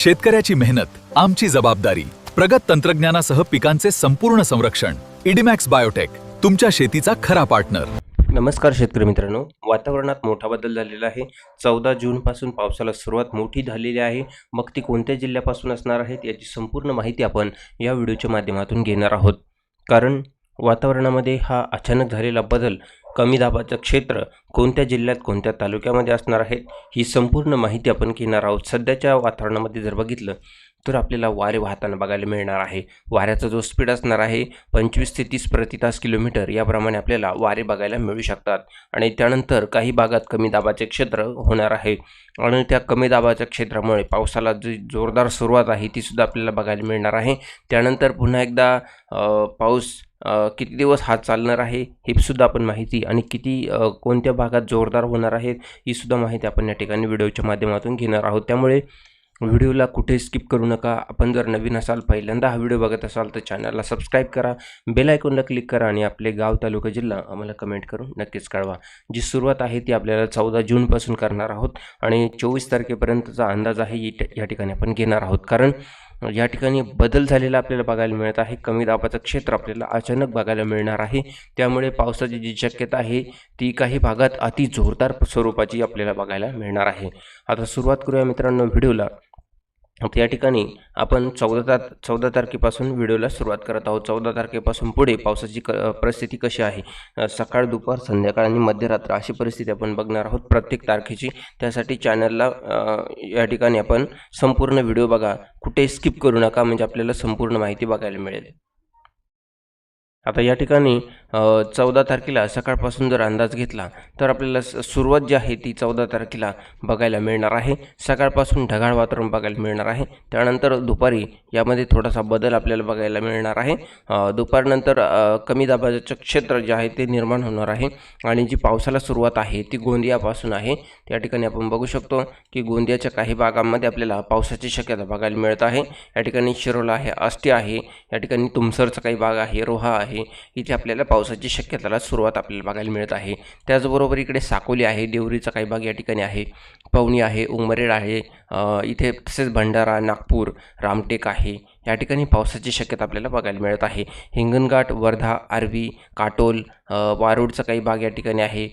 शेतकऱ्याची मेहनत आमची जबाबदारी. प्रगत तंत्रज्ञानासह पिकांचे संपूर्ण संरक्षण. इडीमॅक्स बायोटेक, तुमच्या शेतीचा खरा पार्टनर. नमस्कार शेतकरी मित्रांनो, वातावरणात मोठा बदल झालेला आहे. 14 जूनपासून पावसाला सुरुवात मोठी झालेली आहे. मग ती कोणत्या जिल्ह्यापासून असणार आहे याची संपूर्ण माहिती आपण या व्हिडिओच्या माध्यमातून घेणार आहोत. कारण वातावरणामध्ये हा अचानक झालेला बदल, कमी दाबाचं क्षेत्र कोणत्या जिल्ह्यात कोणत्या तालुक्यामध्ये असणार आहेत ही संपूर्ण माहिती आपण घेणार आहोत. सध्याच्या वातावरणामध्ये जर बघितलं तर आपल्याला वारे वाहताना बघायला मिळणार आहे. वाऱ्याचा जो स्पीड असणार आहे 25 ते 30 प्रति तास किलोमीटर याप्रमाणे आपल्याला वारे बघायला मिळू शकतात. आणि त्यानंतर काही भागात कमी दाबाचे क्षेत्र होणार आहे आणि त्या कमी दाबाच्या क्षेत्रामुळे पावसाला जी जोरदार सुरुवात आहे ती सुद्धा आपल्याला बघायला मिळणार आहे. त्यानंतर पुन्हा एकदा पाऊस किती दिवस हा चालणार आहे ही सुद्धा आपण माहिती आणि किती कोणत्या भागात जोरदार होणार आहे ही सुद्धा माहिती आपण या ठिकाणी व्हिडिओच्या माध्यमातून घेणार आहोत. त्यामुळे व्हिडिओला कुठे स्किप करू नका. आपण जर नवीन असाल, पहिल्यांदा हा व्हिडिओ बघत असाल तर चॅनलला सबस्क्राईब करा, बेल आयकॉनला क्लिक करा आणि आपले गाव, तालुका, जिल्हा आम्हाला कमेंट करून नक्कीच कळवा. जी सुरुवात आहे ती आपल्याला 14 जूनपासून करणार आहोत आणि 24 तारखेपर्यंतचा अंदाज आहे या ठिकाणी आपण घेणार आहोत. कारण या ठिकाणी बदल झालेला आपल्याला बघायला मिळत आहे. कमी दाबाचं क्षेत्र आपल्याला अचानक बघायला मिळणार आहे. त्यामुळे पावसाची जी शक्यता आहे ती काही भागात अति जोरदार स्वरूपाची आपल्याला बघायला मिळणार आहे. आता सुरुवात करूया मित्रांनो व्हिडिओला. या ठिकाणी आपण 14 तारखेपासून व्हिडिओला सुरुवात करत आहोत. 14 तारखेपासून पुढे पावसाची परिस्थिती कशी आहे, सकाळ, दुपार, संध्याकाळ आणि मध्यरात्र अशी परिस्थिती आपण बघणार आहोत प्रत्येक तारखेची. त्यासाठी चॅनलला या ठिकाणी आपण संपूर्ण व्हिडिओ बघा, कुठे स्किप करू नका, म्हणजे आपल्याला संपूर्ण माहिती बघायला मिळेल. आता या ठिकाणी 14 तारखेला सकाळपासून जर अंदाज घेतला तर आपल्याला सुरुवात जी आहे ती 14 तारखेला बघायला मिळणार आहे. सकाळपासून ढगाळ वातावरण बघायला मिळणार आहे. त्यानंतर दुपारी यामध्ये थोडासा बदल आपल्याला बघायला मिळणार आहे. दुपारनंतर कमी दाबाचं क्षेत्र जे आहे ते निर्माण होणार आहे आणि जी पावसाला सुरुवात आहे ती गोंदियापासून आहे. त्या ठिकाणी आपण बघू शकतो की गोंदियाच्या काही भागांमध्ये आपल्याला पावसाची शक्यता बघायला मिळत आहे. या ठिकाणी शिरोला आहे, आष्टी आहे, या ठिकाणी तुमसरचा काही भाग आहे, रोहा आहे, इथे आपल्याला पावसाची शक्यताला सुरुवात आपल्याला बघायला मिळत आहे. त्याचबरोबर इकडे साकोली आहे, देवरीचा काही भाग या ठिकाणी आहे, पवनी आहे, उमरेड आहे, इथे तसेच भंडारा, नागपूर, रामटेक आहे, या ठिकाणी पावसाची शक्यता आपल्याला बघायला मिळत आहे. हिंगणघाट, वर्धा, आर्वी, काटोल, वारूडचा काही भाग या ठिकाणी आहे.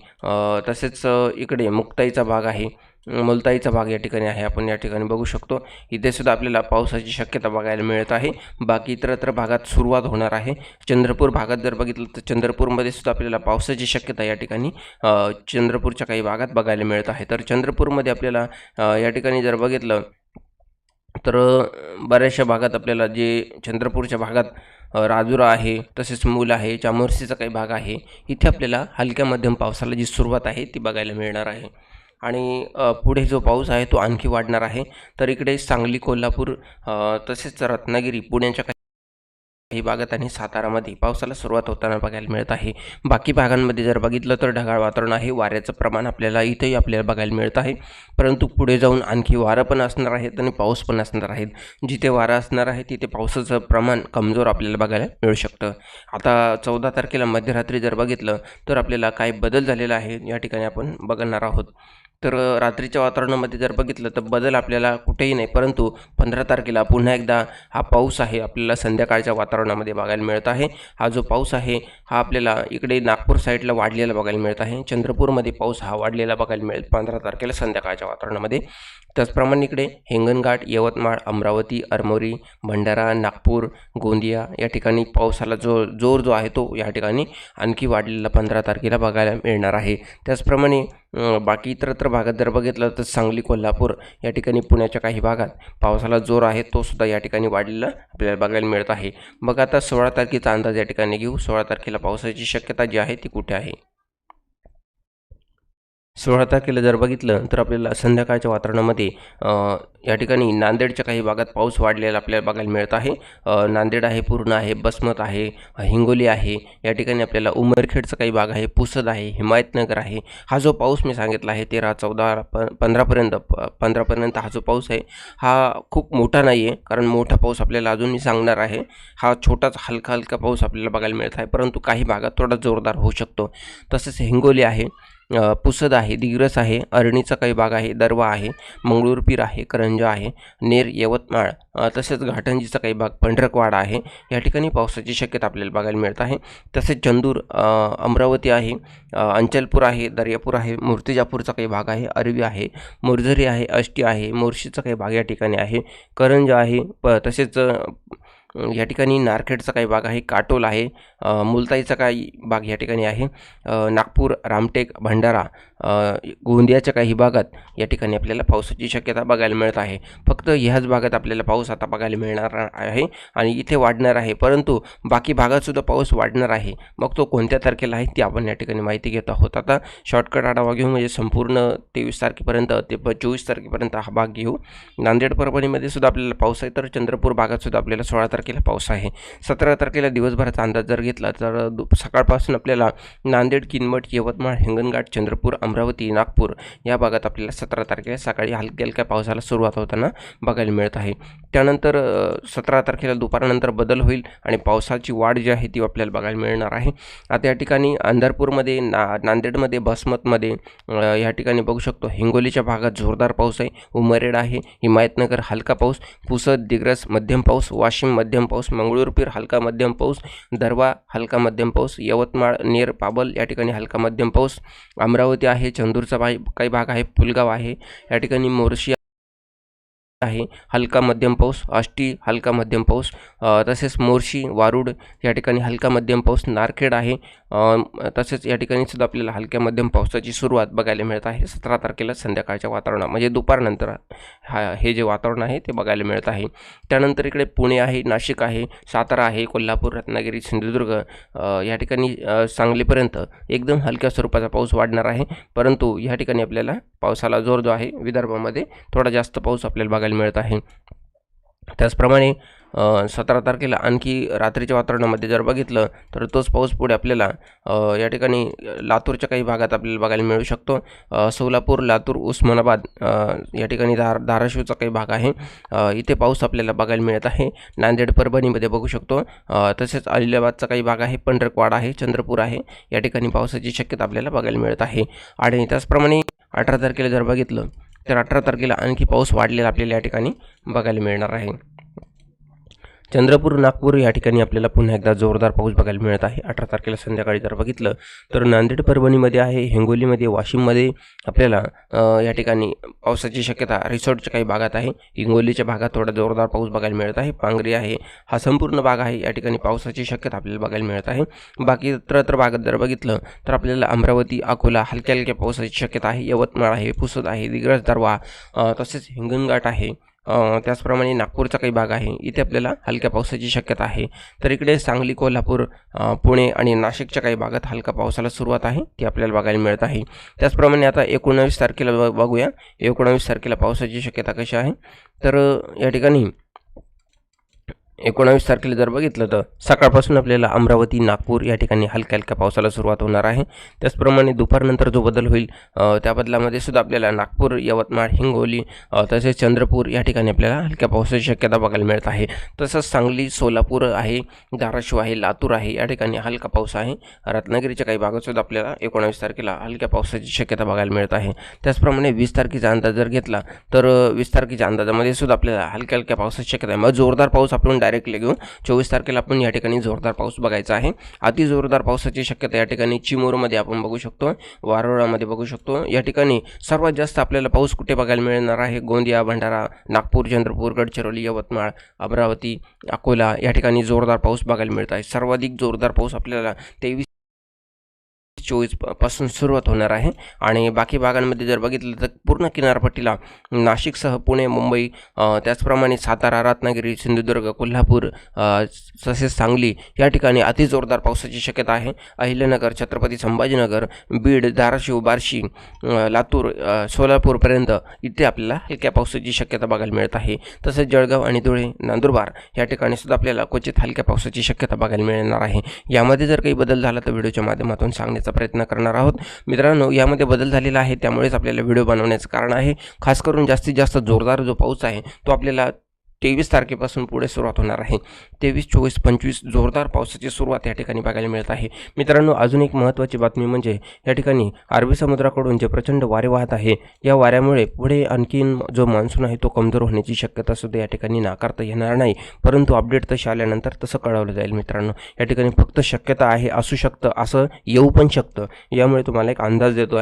तसेच इकडे मुक्ताईचा भाग आहे, मुलताईचा भाग या ठिकाणी आहे. आपण या ठिकाणी बघू शकतो इथे सुद्धा आपल्याला पावसाची शक्यता बघायला मिळत आहे. बाकी इतरत्र भागात सुरुवात होणार आहे. चंद्रपूर भागात जर बघितलं तर चंद्रपूरमध्ये सुद्धा आपल्याला पावसाची शक्यता या ठिकाणी चंद्रपूरच्या काही भागात बघायला मिळत आहे. तर चंद्रपूरमध्ये आपल्याला या ठिकाणी जर बघितलं तर बऱ्याचशा भागात आपल्याला जे चंद्रपूरच्या भागात राजुरा आहे, तसेच मूल आहे, चामोर्शीचा काही भाग आहे, इथे आपल्याला हलक्या मध्यम पावसाला जी सुरुवात आहे ती बघायला मिळणार आहे. आणि पुढे जो पाऊस आहे तो आणखी वाढणार आहे. तर इकडे सांगली, कोल्हापूर, तसेच रत्नागिरी, पुण्याच्या काही भागात आणि सातारामध्ये पावसाला सुरुवात होताना बघायला मिळत आहे. बाकी भागांमध्ये जर बघितलं तर ढगाळ वातावरण आहे. वाऱ्याचं प्रमाण आपल्याला इथंही आपल्याला बघायला मिळत आहे. परंतु पुढे जाऊन आणखी वारं पण असणार आहेत आणि पाऊस पण असणार आहेत. जिथे वारं असणार आहे तिथे पावसाचं प्रमाण कमजोर आपल्याला बघायला मिळू शकतं. आता 14 तारखेला मध्यरात्री जर बघितलं तर आपल्याला काय बदल झालेला आहे या ठिकाणी आपण बघणार आहोत. तर रात्रीच्या वातावरणामध्ये जर बघितलं तर बदल आपल्याला कुठेही नाही, परंतु 15 तारखेला पुन्हा एकदा हा पाऊस आहे आपल्याला संध्याकाळच्या वातावरणामध्ये बघायला मिळत आहे. हा जो पाऊस आहे हा आपल्याला इकडे नागपूर साईडला वाढलेला बघायला मिळत आहे. चंद्रपूरमध्ये पाऊस हा वाढलेला बघायला मिळेल 15 तारखेला संध्याकाळच्या वातावरणामध्ये. त्याचप्रमाणे इकडे हिंगणघाट, यवतमाळ, अमरावती, अरमोरी, भंडारा, नागपूर, गोंदिया या ठिकाणी पावसाला जोर जो आहे तो या ठिकाणी आणखी वाढलेला 15 तारखेला बघायला मिळणार आहे. त्याचप्रमाणे बाकी इतरत्र भागात जर बघितलं तर सांगली, कोल्हापूर या ठिकाणी, पुण्याच्या काही भागात पावसाला जोर आहे तो सुद्धा या ठिकाणी वाढलेला आपल्याला बघायला मिळत आहे. बघा आता 16 तारखेचा अंदाज या ठिकाणी घेऊ. 16 तारखेला पावसाची शक्यता जी आहे ती कुठे आहे. 16 तारखेला जर बघितलं तर आपल्याला संध्याकाळच्या वातावरणामध्ये या ठिकाणी नांदेडच्या काही भागात पाऊस वाढलेला आपल्याला बघायला मिळत आहे. नांदेड आहे, पूर्णा आहे, बसमत आहे, हिंगोली आहे, या ठिकाणी आपल्याला उमरखेडचा काही भाग आहे, पुसद आहे, हिमायतनगर आहे. हा जो पाऊस मी सांगितला आहे 13, 14, 15पर्यंत हा जो पाऊस आहे हा खूप मोठा नाही आहे. कारण मोठा पाऊस आपल्याला अजून मी सांगणार आहे. हा छोटाच हलका पाऊस आपल्याला बघायला मिळत आहे, परंतु काही भागात थोडा जोरदार होऊ शकतो. तसेच हिंगोली आहे, पुसद आहे, दिग्रस आहे, अरणीचा काही भाग आहे, दरवा आहे, मंगळूरपीर आहे, करंजा आहे, नेर, यवतमाळ तसेच घाटंजीचा काही भाग, पंढरकवाडा आहे. या ठिकाणी पावसाची शक्यता आपल्याला बघायला मिळत आहे. तसेच चंदूर, अमरावती आहे, अंचलपूर आहे, दर्यापूर आहे, मूर्तिजापूरचा काही भाग आहे, अरवी आहे, मुरझरी आहे, आष्टी आहे, मोर्शीचा काही भाग या ठिकाणी आहे, करंजा आहे, तसेच या ठिकाणी नारखेडचा काही भाग आहे, काटोल आहे, मुलताईचा काही भाग या ठिकाणी आहे, नागपूर, रामटेक, भंडारा, गोंदियाच्या काही भागात या ठिकाणी आपल्याला पावसाची शक्यता बघायला मिळत आहे. फक्त ह्याच भागात आपल्याला पाऊस आता बघायला मिळणार आहे आणि इथे वाढणार आहे, परंतु बाकी भागातसुद्धा पाऊस वाढणार आहे. मग तो कोणत्या तारखेला आहे ती आपण या ठिकाणी माहिती घेत आहोत. आता शॉर्टकट आढावा घेऊ, म्हणजे संपूर्ण 23 तारखेपर्यंत ते 24 तारखेपर्यंत हा भाग घेऊ. नांदेड, परभणीमध्ये सुद्धा आपल्याला पाऊस आहे, तर चंद्रपूर भागातसुद्धा आपल्याला 16 तारखेला पाऊस आहे. 17 तारखेला दिवसभराचा अंदाज जर घेतला तर सकाळपासून आपल्याला नांदेड, किनवट, यवतमाळ, हिंगणघाट, चंद्रपूर, अमरावती, नागपूर या भागात आपल्याला 17 तारखेला सकाळी हलक्या हलक्या पावसाला सुरुवात होताना बघायला मिळत आहे. त्यानंतर 17 तारखेला दुपारनंतर बदल होईल आणि पावसाची वाढ जी आहे ती आपल्याला बघायला मिळणार आहे. आता या ठिकाणी अंधारपूरमध्ये, नांदेडमध्ये, बसमतमध्ये या ठिकाणी बघू शकतो, हिंगोलीच्या भागात जोरदार पाऊस आहे, उमरेड आहे, हिमायतनगर हलका पाऊस, पुसद, दिग्रस मध्यम पाऊस, वाशिम मध्यम पाऊस, मंगळूरपीर हलका मध्यम पाऊस, दरवा हलका मध्यम पाऊस, यवतमाळ, नेर, पाबल या ठिकाणी हलका मध्यम पाऊस, अमरावती आहे, चंदूरचा काही भाग आहे, पुलगाव आहे, या ठिकाणी मोर्शी आहे, हलका मध्यम पाऊस, आष्टी हलका मध्यम पाऊस, तसेच मोर्शी, वारूड या ठिकाणी हलका मध्यम पाऊस, नारखेड आहे, तसेच या ठिकाणी सुद्धा आपल्याला हलक्या मध्यम पावसाची सुरुवात बघायला मिळत आहे. 17 तारखेला संध्याकाळच्या वातावरणात, म्हणजे दुपारनंतर हे जे वातावरण आहे ते बघायला मिळत आहे. त्यानंतर इकडे पुणे आहे, नाशिक आहे, सातारा आहे, कोल्हापूर, रत्नागिरी, सिंधुदुर्ग या ठिकाणी सांगलीपर्यंत एकदम हलक्या स्वरूपाचा पाऊस वाढणार आहे. परंतु या ठिकाणी आपल्याला पावसाला जोर जो आहे विदर्भामध्ये थोडा जास्त पाऊस आपल्याला बघायला मिळत आहे. त्याचप्रमाणे 17 तारखेला आणखी रात्रीच्या वातावरणामध्ये जर बघितलं तर तोच पाऊस पुढे आपल्याला या ठिकाणी लातूरच्या काही भागात आपल्याला बघायला मिळू शकतो. सोलापूर, लातूर, उस्मानाबाद या ठिकाणी धाराशिवचा काही भाग आहे, इथे पाऊस आपल्याला बघायला मिळत आहे. नांदेड, परभणीमध्ये बघू शकतो, तसेच आदिलाबादचा काही भाग आहे, पंढरकवाडा आहे, चंद्रपूर आहे, या ठिकाणी पावसाची शक्यता आपल्याला बघायला मिळत आहे. आणि त्याचप्रमाणे 18 तारखेला जर बघितलं तर 18 तारखेला आणखी पाऊस वाढलेला आपल्याला या ठिकाणी बघायला मिळणार आहे. चंद्रपूर, नागपूर या ठिकाणी आपल्याला पुन्हा एकदा जोरदार पाऊस बघायला मिळत आहे. 18 तारखेला संध्याकाळी जर बघितलं तर नांदेड, परभणीमध्ये आहे, हिंगोलीमध्ये, वाशिममध्ये आपल्याला या ठिकाणी पावसाची शक्यता रिसॉर्टच्या काही भागात आहे. हिंगोलीच्या भागात थोडा जोरदार पाऊस बघायला मिळत आहे. पांगरी आहे, हा संपूर्ण भाग आहे, या ठिकाणी पावसाची शक्यता आपल्याला बघायला मिळत आहे. बाकी इतरत्र भागात जर बघितलं तर आपल्याला अमरावती, अकोला हलक्या हलक्या पावसाची शक्यता आहे. यवतमाळ आहे, पुसद आहे, दिग्रस, दरवा तसेच हिंगणघाट आहे, त्याचप्रमाणे नागपूरचा काही भाग आहे, इथे आपल्याला हलक्या पावसाची शक्यता आहे. तर इकडे सांगली, कोल्हापूर, पुणे आणि नाशिकच्या काही भागात हलका पावसाला सुरुवात आहे ती आपल्याला बघायला मिळत आहे. त्याचप्रमाणे आता 19 तारखेला बघूया, 19 तारखेला पावसाची शक्यता कशी आहे. तर या ठिकाणी 19 तारखेला जर बघितलं तर सकाळपासून आपल्याला अमरावती, नागपूर या ठिकाणी हलक्या हलक्या पावसाला सुरुवात होणार आहे. त्याचप्रमाणे दुपारनंतर जो बदल होईल त्या बदलामध्ये सुद्धा आपल्याला नागपूर, यवतमाळ, हिंगोली तसेच चंद्रपूर या ठिकाणी आपल्याला हलक्या पावसाची शक्यता बघायला मिळत आहे. तसंच सांगली, सोलापूर आहे, धाराशिव आहे, लातूर आहे, या ठिकाणी हलका पाऊस आहे. रत्नागिरीच्या काही भागात सुद्धा आपल्याला 19 तारखेला हलक्या पावसाची शक्यता बघायला मिळत आहे. त्याचप्रमाणे 20 तारखेचा अंदाज जर घेतला तर 20 तारखेच्या अंदाजामध्ये सुद्धा आपल्याला हलक्या हलक्या पावसाची शक्यता आहे. मग जोरदार पाऊस आपण डायरेक्टली घेऊन 24 तारखेला आपण या ठिकाणी जोरदार पाऊस बघायचा आहे. अति जोरदार पावसाची शक्यता या ठिकाणी चिमूरमध्ये आपण बघू शकतो, वारोळामध्ये बघू शकतो. या ठिकाणी सर्वात जास्त आपल्याला पाऊस कुठे बघायला मिळणार आहे? गोंदिया, भंडारा, नागपूर, चंद्रपूर, गडचिरोली, यवतमाळ, अमरावती, अकोला या ठिकाणी जोरदार पाऊस बघायला मिळत आहे. सर्वाधिक जोरदार पाऊस आपल्याला 23-24 पासून सुरुवात होणार आहे. आणि बाकी भागांमध्ये जर बघितलं तर पूर्ण किनारपट्टीला नाशिकसह पुणे, मुंबई, त्याचप्रमाणे सातारा, रत्नागिरी, सिंधुदुर्ग, कोल्हापूर तसेच सांगली या ठिकाणी अति जोरदार पावसाची शक्यता आहे. अहिल्यानगर, छत्रपती संभाजीनगर, बीड, धाराशिव, बार्शी, लातूर, सोलापूरपर्यंत इथे आपल्याला हलक्या पावसाची शक्यता बघायला मिळत आहे. तसेच जळगाव आणि धुळे, नंदुरबार या ठिकाणी सुद्धा आपल्याला क्वचित हलक्या पावसाची शक्यता बघायला मिळणार आहे. यामध्ये जर काही बदल झाला तर व्हिडिओच्या माध्यमातून सांगण्याचा प्रयत्न करणार आहोत. मित्रांनो, यामध्ये बदल झालेला आहे त्यामुळेच आपल्याला व्हिडिओ बनवण्याचं कारण आहे. खास करून जास्तीत जास्त जोरदार जो पाऊस आहे तो आपल्याला 23 तारखेपासून पुढे सुरुवात होणार आहे. 23, 24, 25 जोरदार पावसाची सुरुवात या ठिकाणी बघायला मिळत आहे. मित्रांनो, अजून एक महत्त्वाची बातमी म्हणजे या ठिकाणी अरबी समुद्राकडून जे प्रचंड वारे वाहत आहे, या वाऱ्यामुळे पुढे आणखीन जो मान्सून आहे तो कमजोर होण्याची शक्यता सुद्धा या ठिकाणी नाकारता येणार नाही. परंतु अपडेट तशी आल्यानंतर तसं कळवलं जाईल. मित्रांनो, या ठिकाणी फक्त शक्यता आहे, असू शकतं, असं येऊ पण शकतं. यामुळे तुम्हाला एक अंदाज देतो आहे.